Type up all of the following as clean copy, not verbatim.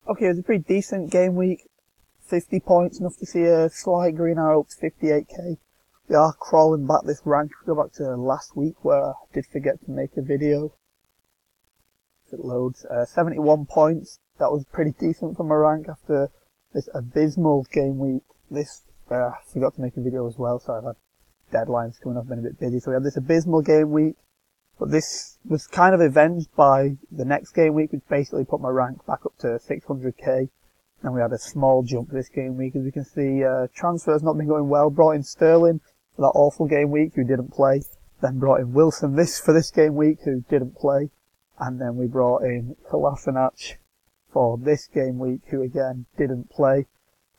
Okay, it was a pretty decent game week. 50 points, enough to see a slight green arrow up to 58k. We are crawling back this rank. We go back to last week where I did forget to make a video. If it loads, 71 points. That was pretty decent for my rank after this abysmal game week. I forgot to make a video as well, so I've had deadlines coming up, been a bit busy. So we had this abysmal game week, but this was kind of avenged by the next game week, which basically put my rank back up to 600k. And we had a small jump this game week. As you can see, transfers not been going well. Brought in Sterling for that awful game week, who didn't play. Then brought in Wilson for this game week, who didn't play. And then we brought in Kolasinac for this game week, who again didn't play.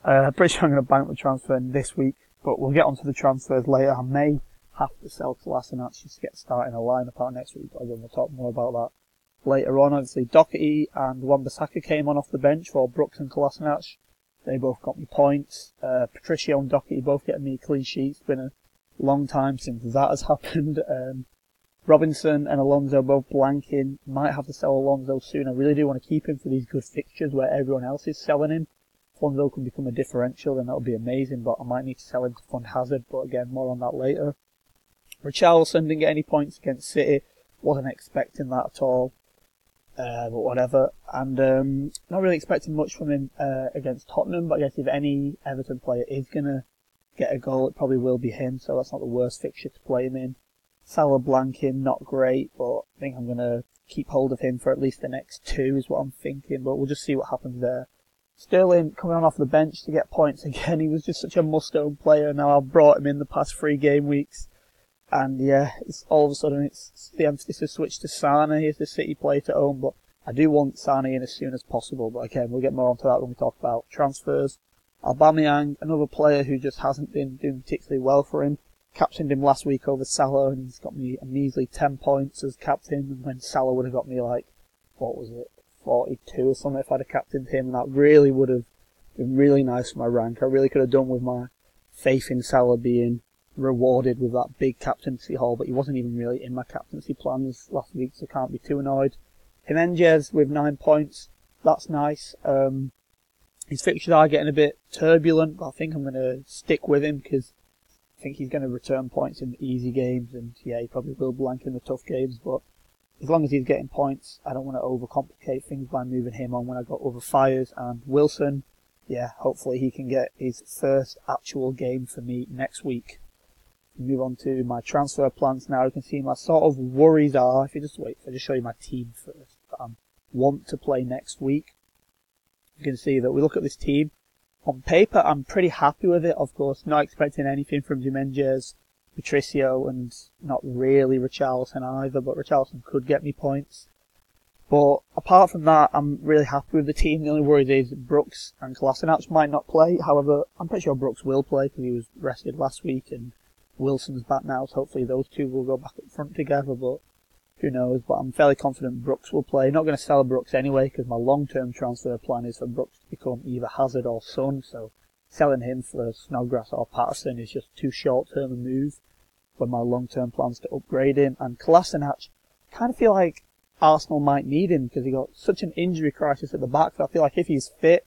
Pretty sure I'm going to bank the transfer this week, but we'll get onto the transfers later. I may have to sell Kolasinac just to get started in a lineup out next week, but again, we'll talk more about that later on. Obviously, Doherty and Wan-Bissaka came on off the bench for Brooks and Kolasinac. They both got me points. Patricio and Doherty both getting me clean sheets. It's been a long time since that has happened. Robinson and Alonso both blanking. Might have to sell Alonso soon. I really do want to keep him for these good fixtures where everyone else is selling him. If Alonso can become a differential, then that would be amazing, but I might need to sell him to fund Hazard, but again, more on that later. Richarlison didn't get any points against City. Wasn't expecting that at all. But whatever. And not really expecting much from him against Tottenham, but I guess if any Everton player is going to get a goal, it probably will be him, so that's not the worst fixture to play him in. Salah blanking, not great, but I think I'm going to keep hold of him for at least the next two is what I'm thinking, but we'll just see what happens there. Sterling coming on off the bench to get points again. He was just such a must-own player. Now I've brought him in the past 3 game weeks. And yeah, it's all of a sudden it's the emphasis has switched to Sane as the City player to own, but I do want Sane in as soon as possible. But again, we'll get more onto that when we talk about transfers. Aubameyang, another player who just hasn't been doing particularly well for him. Captained him last week over Salah, and he's got me a measly 10 points as captain, and when Salah would have got me like, 42 or something if I'd have captained him, and that really would have been really nice for my rank. I really could have done with my faith in Salah being rewarded with that big captaincy haul, but he wasn't even really in my captaincy plans last week, so can't be too annoyed. Jimenez with 9 points, that's nice. His fixtures are getting a bit turbulent, but I think I'm going to stick with him because I think he's going to return points in the easy games, and yeah, he probably will blank in the tough games, but as long as he's getting points, I don't want to overcomplicate things by moving him on when I got other fires. And Wilson, yeah, hopefully he can get his first actual game for me next week. Move on to my transfer plans now. You can see my sort of worries are, if I just show you my team first, that I want to play next week. You can see that we look at this team. On paper, I'm pretty happy with it, of course, not expecting anything from Jimenez, Patricio, and not really Richarlison either, but Richarlison could get me points. But apart from that, I'm really happy with the team. The only worry is Brooks and Kolasinac might not play. However, I'm pretty sure Brooks will play because he was rested last week, and Wilson's back now, so hopefully those two will go back up front together, but who knows. But I'm fairly confident Brooks will play. Not going to sell Brooks anyway, because my long-term transfer plan is for Brooks to become either Hazard or Son, so selling him for Snodgrass or Patterson is just too short-term a move when my long-term plans to upgrade him. And Kolasinac, I kind of feel like Arsenal might need him because he got such an injury crisis at the back that I feel like if he's fit,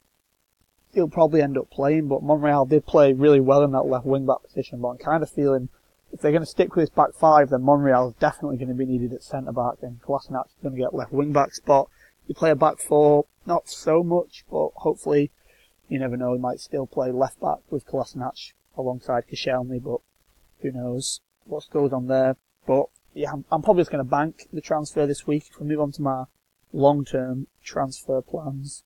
he'll probably end up playing. But Monreal did play really well in that left wing-back position, but I'm kind of feeling if they're going to stick with this back 5, then Monreal is definitely going to be needed at centre-back, and Kolasinac is going to get left wing-back spot. You play a back 4, not so much, but hopefully, you never know, he might still play left-back with Kolasinac alongside Koscielny, but who knows what goes on there. But yeah, I'm probably just going to bank the transfer this week. If we move on to my long-term transfer plans,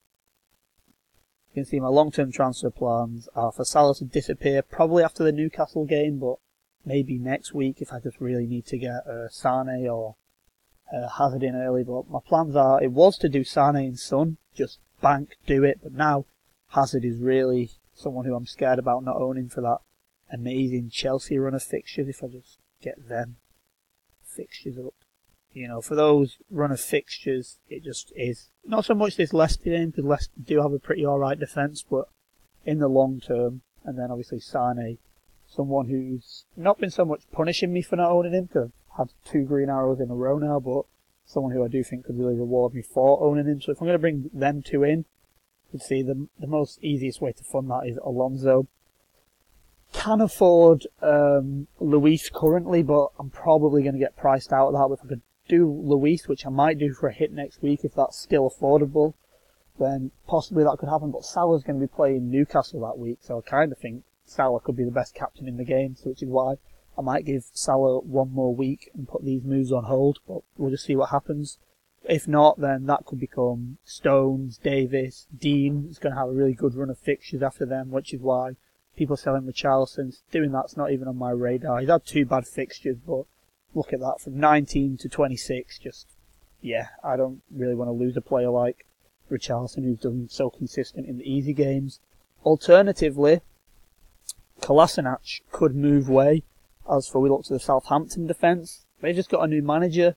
you can see my long-term transfer plans are for Salah to disappear probably after the Newcastle game, but maybe next week if I just really need to get Sane or Hazard in early. But my plans are, it was to do Sane and Son, just bank, do it, but now Hazard is really someone who I'm scared about not owning for that amazing Chelsea run of fixtures. If I just get them fixtures up, you know, for those run of fixtures, it just is not so much this Leicester game, because Leicester do have a pretty alright defence, but in the long term, and then obviously Sane, someone who's not been so much punishing me for not owning him, because I've had 2 green arrows in a row now, but someone who I do think could really reward me for owning him. So if I'm going to bring them 2 in, could see, the most easiest way to fund that is Alonso. Can afford Luis currently, but I'm probably going to get priced out of that. If I could do Luis, which I might do for a hit next week if that's still affordable, then possibly that could happen. But Salah's going to be playing Newcastle that week, so I kind of think Salah could be the best captain in the game, so which is why I might give Salah one more week and put these moves on hold, but we'll just see what happens. If not, then that could become Stones, Davis, Dean is going to have a really good run of fixtures after them, which is why people selling Richarlison. Doing that's not even on my radar. He's had 2 bad fixtures, but look at that, from 19 to 26, just, yeah, I don't really want to lose a player like Richarlison who's done so consistent in the easy games. Alternatively, Kolasinac could move away. As for we look to the Southampton defence, they've just got a new manager.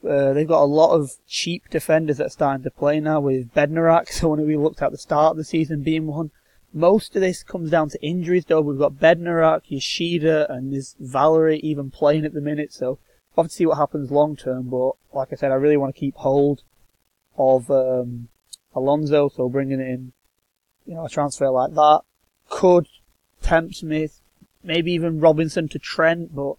They've got a lot of cheap defenders that are starting to play now, with Bednarak, so when we looked at the start of the season being one. Most of this comes down to injuries though. We've got Bednarak, Yoshida and this Valerie even playing at the minute, so we'll have to see what happens long term, but like I said, I really want to keep hold of Alonso, so bringing in, a transfer like that could tempt me. Maybe even Robinson to Trent, but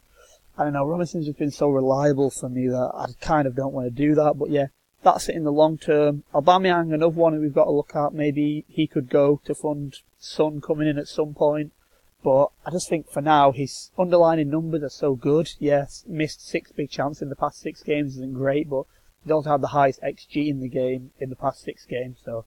I don't know, Robinson's just been so reliable for me that I kind of don't want to do that. But yeah, that's it in the long term. Aubameyang, another one who we've got to look at. Maybe he could go to fund Son coming in at some point. But I just think for now, his underlying numbers are so good. Yes, missed 6 big chances in the past 6 games isn't great, but he's also had the highest XG in the game in the past 6 games. So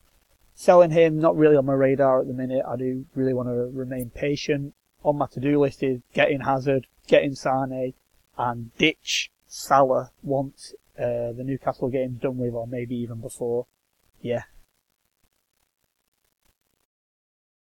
selling him, not really on my radar at the minute. I do really want to remain patient. On my to-do list is getting Hazard, getting Sane, and ditch Salah once the Newcastle game's done with, or maybe even before. Yeah,